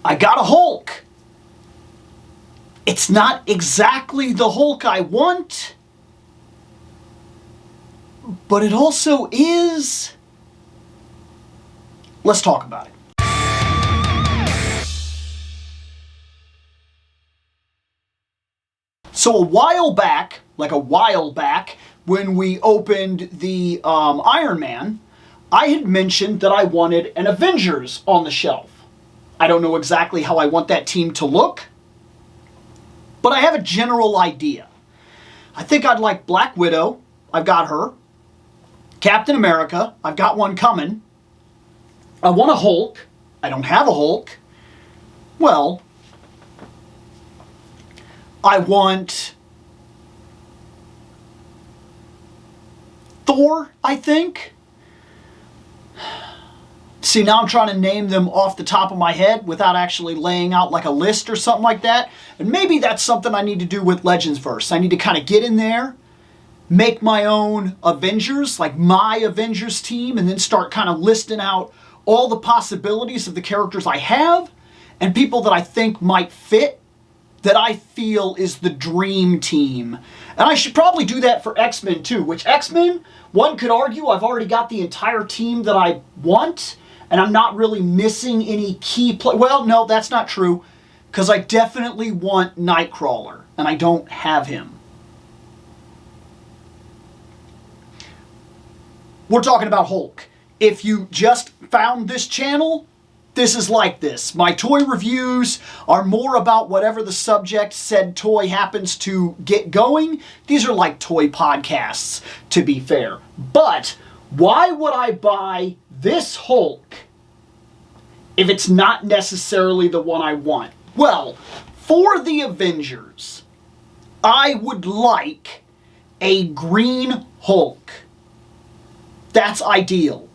I got a Hulk. It's not exactly the Hulk I want, but it also is. Let's talk about it. So a while back, when we opened the Iron Man, I had mentioned that I wanted an Avengers on the shelf. I don't know exactly how I want that team to look, but I have a general idea. I think I'd like Black Widow. I've got her. Captain America. I've got one coming. I want a Hulk. I don't have a Hulk. Well, I want Thor, I think. See, now I'm trying to name them off the top of my head without actually laying out like a list or something like that. And maybe that's something I need to do with Legends Verse. I need to kind of get in there, make my own Avengers, like my Avengers team, and then start kind of listing out all the possibilities of the characters I have and people that I think might fit, that I feel is the dream team. And I should probably do that for X-Men too, which X-Men, one could argue I've already got the entire team that I want, and I'm not really missing any key well, no, that's not true, because I definitely want Nightcrawler, and I don't have him. We're talking about Hulk. If you just found this channel, this is like this. My toy reviews are more about whatever the subject said toy happens to get going. These are like toy podcasts, to be fair. But why would I buy this Hulk if it's not necessarily the one I want? Well, for the Avengers, I would like a green Hulk. That's ideal.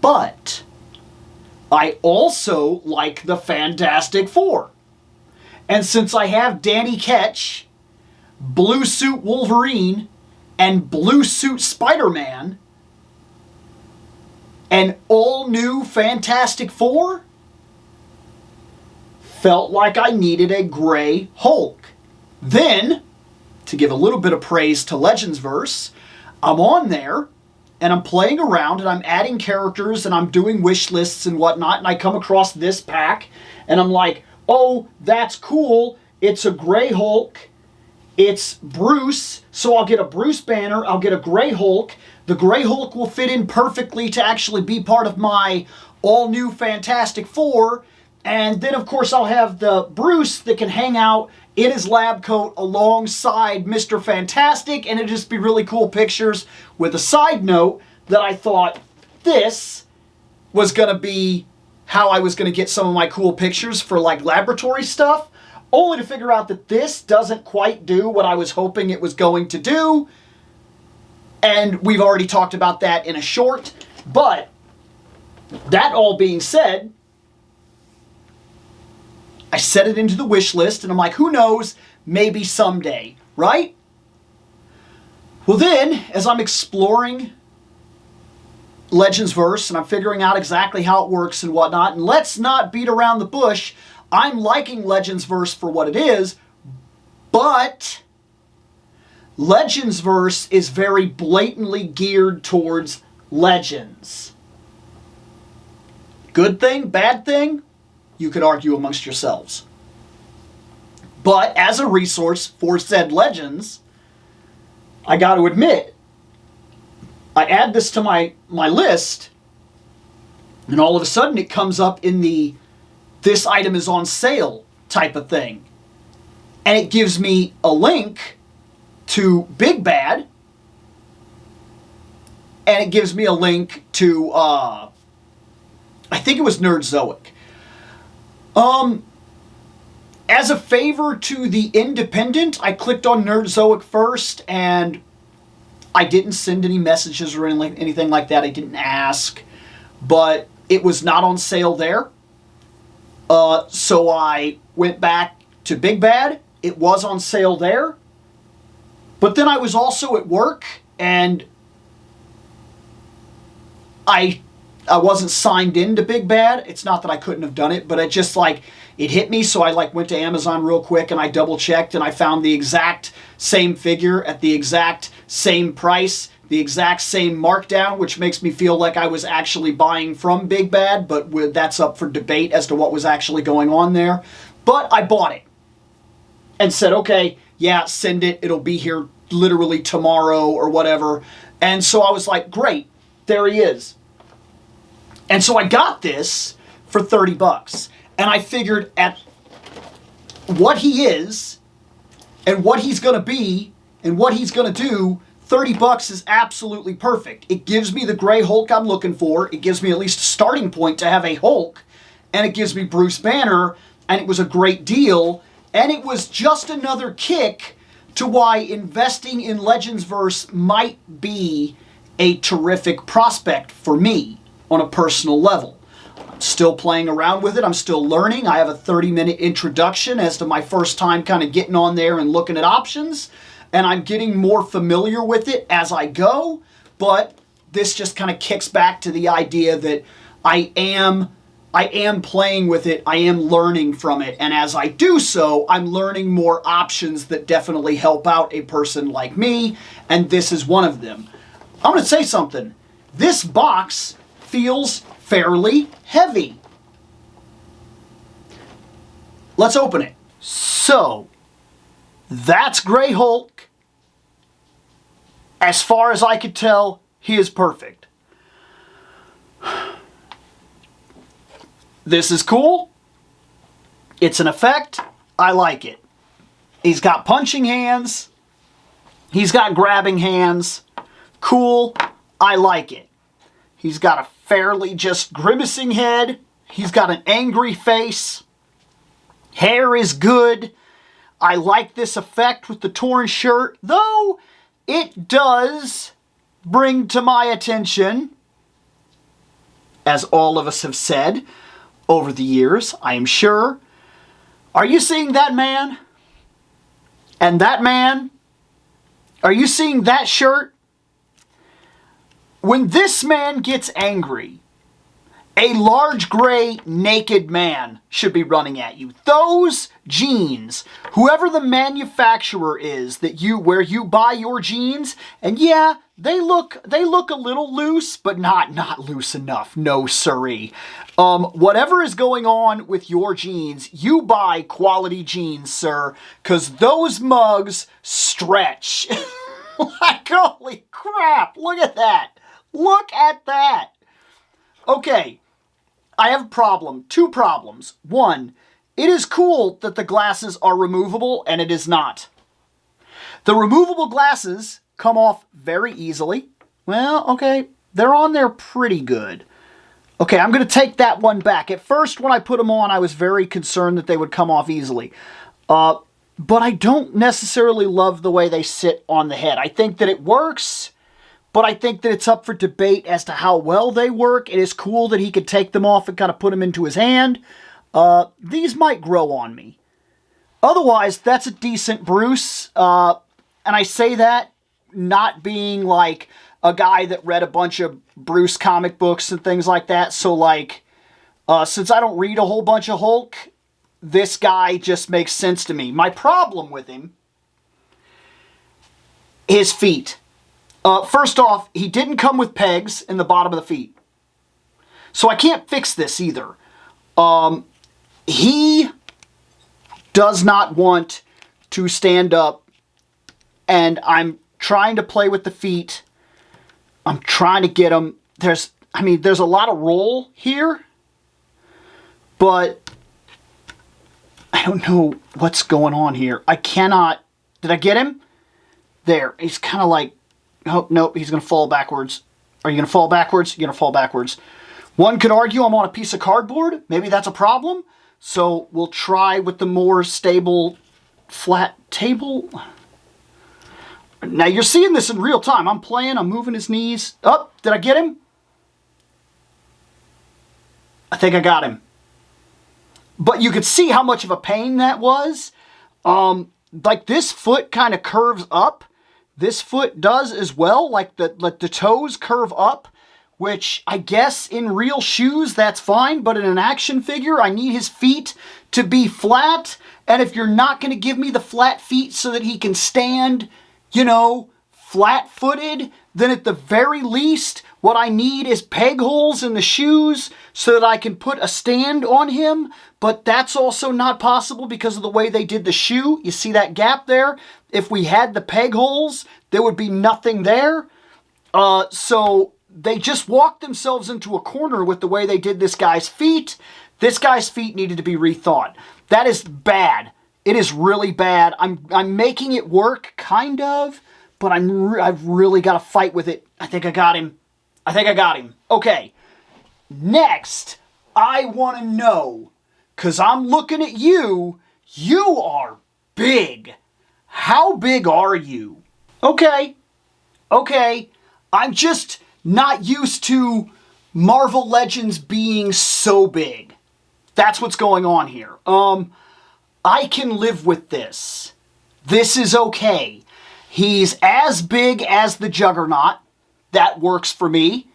But I also like the Fantastic Four. And since I have Danny Ketch, Blue Suit Wolverine, and Blue Suit Spider-Man, an all-new Fantastic Four, felt like I needed a gray Hulk. Then, to give a little bit of praise to Legends Verse, I'm on there, and I'm playing around, and I'm adding characters, and I'm doing wish lists and whatnot, and I come across this pack, and I'm like, oh, that's cool. It's a gray Hulk. It's Bruce, so I'll get a Bruce banner. I'll get a gray Hulk. The gray Hulk will fit in perfectly to actually be part of my all-new Fantastic Four. And then, of course, I'll have the Bruce that can hang out in his lab coat alongside Mr. Fantastic, and it'd just be really cool pictures. With a side note that I thought this was going to be how I was going to get some of my cool pictures for like laboratory stuff, only to figure out that this doesn't quite do what I was hoping it was going to do. And we've already talked about that in a short. But that all being said, I set it into the wish list, and I'm like, who knows, maybe someday, right? Well then, as I'm exploring Legends Verse, and I'm figuring out exactly how it works and whatnot, and let's not beat around the bush, I'm liking Legends Verse for what it is, but Legends Verse is very blatantly geared towards Legends. Good thing, bad thing? You could argue amongst yourselves. But as a resource for said Legends, I got to admit, I add this to my list, and all of a sudden it comes up in the this item is on sale type of thing. And it gives me a link to Big Bad, and it gives me a link to, I think it was Nerdzoic. As a favor to the Independent, I clicked on Nerdzoic first, and I didn't send any messages or anything like that. I didn't ask, but it was not on sale there. So I went back to Big Bad. It was on sale there. But then I was also at work, and I I wasn't signed into Big Bad. It's not that I couldn't have done it, but it just like, it hit me. So I like went to Amazon real quick and I double checked and I found the exact same figure at the exact same price, the exact same markdown, which makes me feel like I was actually buying from Big Bad, but that's up for debate as to what was actually going on there. But I bought it and said, okay, yeah, send it. It'll be here literally tomorrow or whatever. And so I was like, great, there he is. And so I got this for $30. And I figured at what he is and what he's going to be and what he's going to do, $30 is absolutely perfect. It gives me the gray Hulk I'm looking for. It gives me at least a starting point to have a Hulk. And it gives me Bruce Banner. And it was a great deal. And it was just another kick to why investing in Legendsverse might be a terrific prospect for me on a personal level. I'm still playing around with it. I'm still learning. I have a 30-minute introduction as to my first time kind of getting on there and looking at options. And I'm getting more familiar with it as I go. But this just kind of kicks back to the idea that I am playing with it. I am learning from it. And as I do so, I'm learning more options that definitely help out a person like me. And this is one of them. I'm going to say something. This box feels fairly heavy. Let's open it. So, that's Grey Hulk. As far as I could tell, he is perfect. This is cool. It's an effect. I like it. He's got punching hands. He's got grabbing hands. Cool. I like it. He's got a fairly just grimacing head. He's got an angry face. Hair is good. I like this effect with the torn shirt, though it does bring to my attention, as all of us have said over the years, I am sure, are you seeing that man? And that man? Are you seeing that shirt? When this man gets angry, a large gray naked man should be running at you. Those jeans, whoever the manufacturer is where you buy your jeans, and yeah, they look a little loose, but not loose enough. No siree. Whatever is going on with your jeans, you buy quality jeans, sir, because those mugs stretch. Like, holy crap, look at that. Look at that. Okay, I have a problem. Two problems. One, it is cool that the glasses are removable, and it is not. The removable glasses come off very easily. Well, okay, they're on there pretty good. Okay, I'm going to take that one back. At first, when I put them on, I was very concerned that they would come off easily. But I don't necessarily love the way they sit on the head. I think that it works, but I think that it's up for debate as to how well they work. It is cool that he could take them off and kind of put them into his hand. These might grow on me. Otherwise, that's a decent Bruce. And I say that not being like a guy that read a bunch of Bruce comic books and things like that. So like, since I don't read a whole bunch of Hulk, this guy just makes sense to me. My problem with him, his feet. First off, he didn't come with pegs in the bottom of the feet. So I can't fix this either. He does not want to stand up, and I'm trying to play with the feet. I'm trying to get him. There's a lot of roll here, but I don't know what's going on here. I cannot. Did I get him? There. He's kind of like, oh, nope, he's going to fall backwards. Are you going to fall backwards? You're going to fall backwards. One could argue I'm on a piece of cardboard. Maybe that's a problem. So we'll try with the more stable, flat table. Now you're seeing this in real time. I'm playing, I'm moving his knees. Oh, did I get him? I think I got him. But you could see how much of a pain that was. Like this foot kind of curves up. This foot does as well. Like the toes curve up, which I guess in real shoes, that's fine, but in an action figure, I need his feet to be flat, and if you're not going to give me the flat feet so that he can stand, you know, flat-footed, then at the very least, what I need is peg holes in the shoes so that I can put a stand on him, but that's also not possible because of the way they did the shoe. You see that gap there? If we had the peg holes, there would be nothing there. So they just walked themselves into a corner with the way they did this guy's feet. This guy's feet needed to be rethought. That is bad. It is really bad. I'm making it work, kind of, but I've really got to fight with it. I think I got him. Okay. Next, I want to know, because I'm looking at you. You are big. How big are you? Okay. I'm just not used to Marvel Legends being so big. That's what's going on here. I can live with this. This is okay. He's as big as the Juggernaut. That works for me.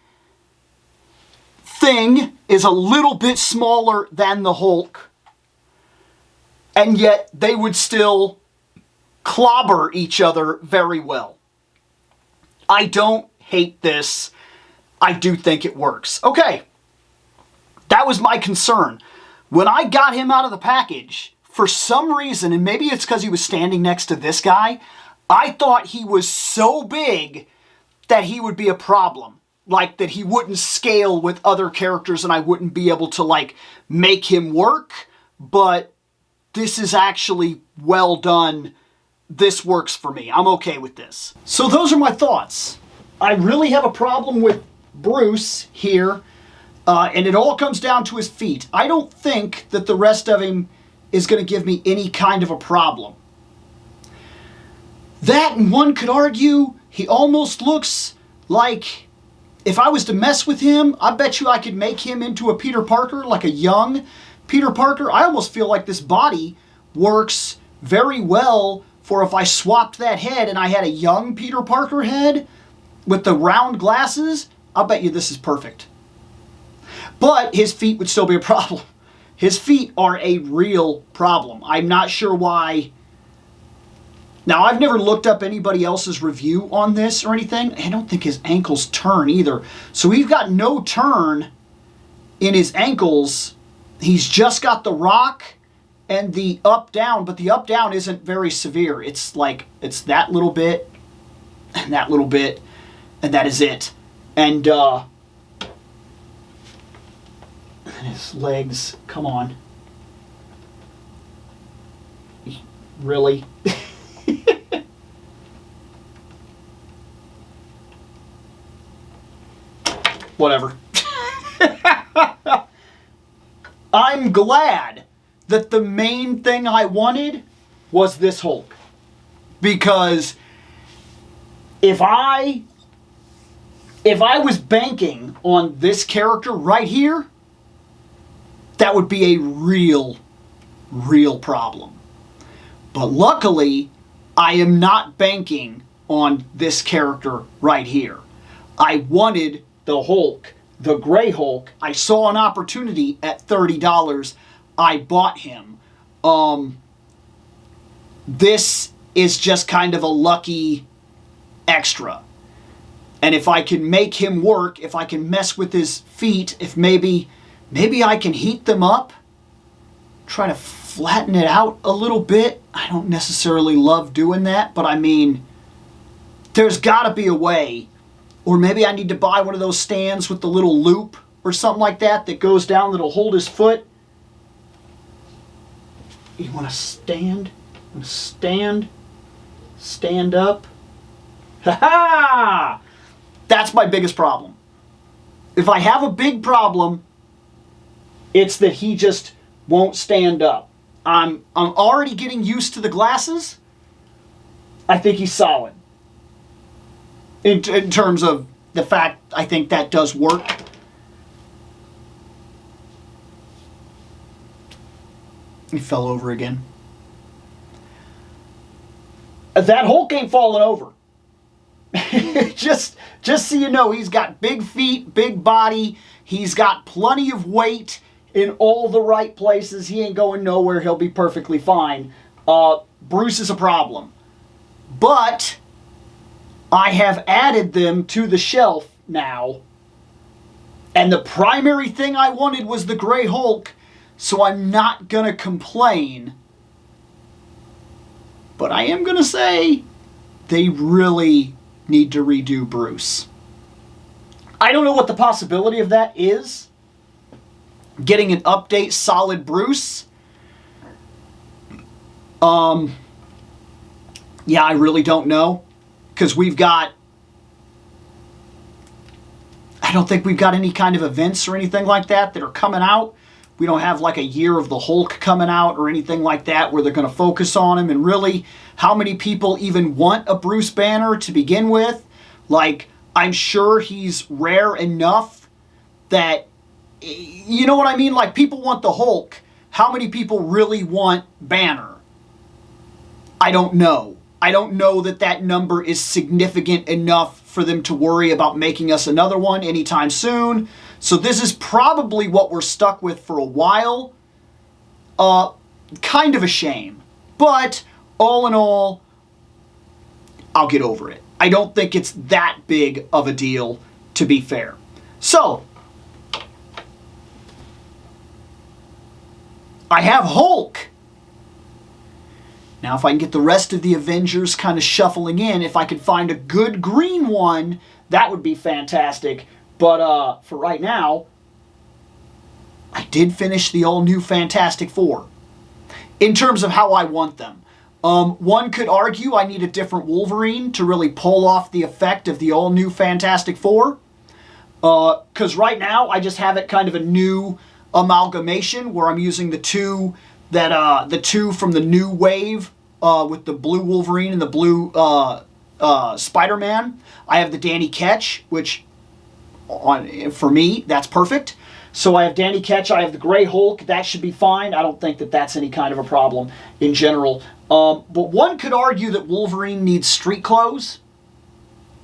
Thing is a little bit smaller than the Hulk. And yet they would still clobber each other very well. I don't hate this. I do think it works. Okay. That was my concern. When I got him out of the package, for some reason, and maybe it's because he was standing next to this guy, I thought he was so big that he would be a problem. Like, that he wouldn't scale with other characters and I wouldn't be able to, like, make him work. But this is actually well done. This works for me. I'm okay with this. So those are my thoughts. I really have a problem with Bruce here. And it all comes down to his feet. I don't think that the rest of him is going to give me any kind of a problem. That, and one could argue, he almost looks like, if I was to mess with him, I bet you I could make him into a Peter Parker, like a young Peter Parker. I almost feel like this body works very well for if I swapped that head and I had a young Peter Parker head with the round glasses. I'll bet you this is perfect. But his feet would still be a problem. His feet are a real problem. I'm not sure why. Now, I've never looked up anybody else's review on this or anything. I don't think his ankles turn either. So he's got no turn in his ankles. He's just got the rock and the up-down, but the up-down isn't very severe. It's like, it's that little bit, and that little bit, and that is it. And his legs, come on. Really? Whatever. I'm glad that the main thing I wanted was this Hulk. Because if I was banking on this character right here, that would be a real problem. But luckily, I am not banking on this character right here. I wanted the Hulk, the Gray Hulk. I saw an opportunity at $30. I bought him. This is just kind of a lucky extra. And if I can make him work, if I can mess with his feet, if maybe I can heat them up, try to flatten it out a little bit. I don't necessarily love doing that, but I mean, there's got to be a way. Or maybe I need to buy one of those stands with the little loop or something like that that goes down that'll hold his foot. You want to stand? Stand up. Ha-ha! That's my biggest problem. If I have a big problem, it's that he just won't stand up. I'm already getting used to the glasses. I think he's solid. In terms of the fact, I think that does work. He fell over again. That Hulk ain't falling over. just so you know, he's got big feet, big body. He's got plenty of weight in all the right places. He ain't going nowhere. He'll be perfectly fine. Bruce is a problem. But I have added them to the shelf now. And the primary thing I wanted was the Gray Hulk, so I'm not going to complain. But I am going to say they really need to redo Bruce. I don't know what the possibility of that is. Getting an update, solid Bruce. Yeah, I really don't know. Because I don't think we've got any kind of events or anything like that are coming out. We don't have like a Year of the Hulk coming out or anything like that where they're going to focus on him. And really, how many people even want a Bruce Banner to begin with? Like, I'm sure he's rare enough that, you know what I mean? Like, people want the Hulk. How many people really want Banner? I don't know. I don't know that that number is significant enough for them to worry about making us another one anytime soon. So this is probably what we're stuck with for a while. Kind of a shame. But all in all, I'll get over it. I don't think it's that big of a deal, to be fair. So, I have Hulk. Now, if I can get the rest of the Avengers kind of shuffling in, if I could find a good green one, that would be fantastic. But for right now, I did finish the all-new Fantastic Four. In terms of how I want them. One could argue I need a different Wolverine to really pull off the effect of the all-new Fantastic Four. Because right now, I just have it kind of a new amalgamation where I'm using the two from the new wave with the blue Wolverine and the blue Spider-Man. I have the Danny Ketch, which for me, that's perfect. So I have Danny Ketch, I have the Gray Hulk, that should be fine. I don't think that that's any kind of a problem in general. But one could argue that Wolverine needs street clothes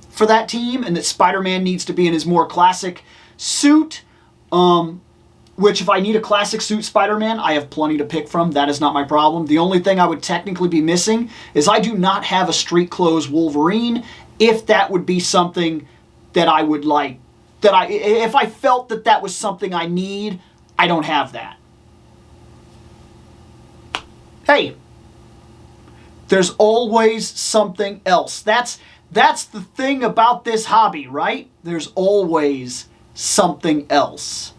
for that team, and that Spider-Man needs to be in his more classic suit. Which, if I need a classic suit Spider-Man, I have plenty to pick from. That is not my problem. The only thing I would technically be missing is I do not have a street clothes Wolverine. If that would be something that I would like, if I felt that that was something I need, I don't have that. Hey, there's always something else. That's the thing about this hobby, right? There's always something else.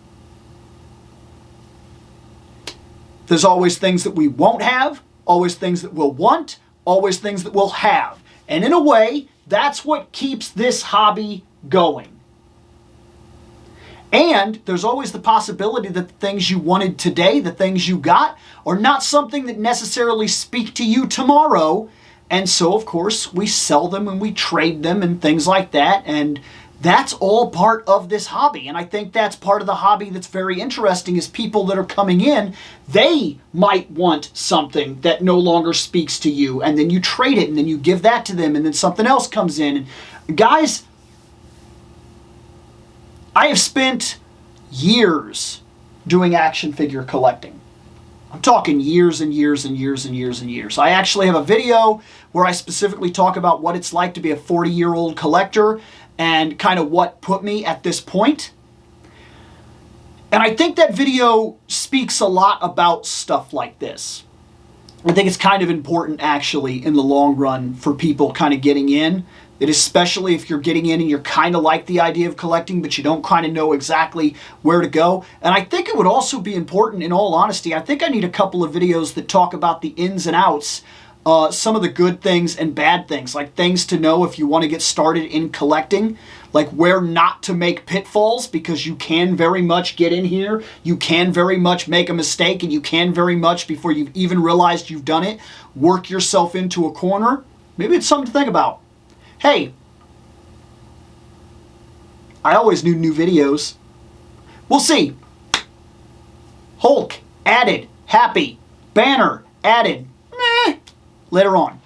There's always things that we won't have, always things that we'll want, always things that we'll have. And in a way, that's what keeps this hobby going. And there's always the possibility that the things you wanted today, the things you got, are not something that necessarily speak to you tomorrow. And so, of course, we sell them and we trade them and things like that. And that's all part of this hobby. And I think that's part of the hobby that's very interesting is people that are coming in, they might want something that no longer speaks to you. And then you trade it and then you give that to them and then something else comes in. And guys, I have spent years doing action figure collecting. I'm talking years and years and years and years and years. I actually have a video where I specifically talk about what it's like to be a 40-year-old collector and kind of what put me at this point. And I think that video speaks a lot about stuff like this. I think it's kind of important actually in the long run for people kind of getting in. That especially if you're getting in and you're kind of like the idea of collecting, but you don't kind of know exactly where to go. And I think it would also be important, in all honesty, I think I need a couple of videos that talk about the ins and outs, some of the good things and bad things, like things to know if you want to get started in collecting, like where not to make pitfalls, because you can very much get in here, you can very much make a mistake, and you can very much, before you've even realized you've done it, work yourself into a corner. Maybe it's something to think about. Hey, I always knew new videos. We'll see. Hulk added. Happy. Banner added. Later on.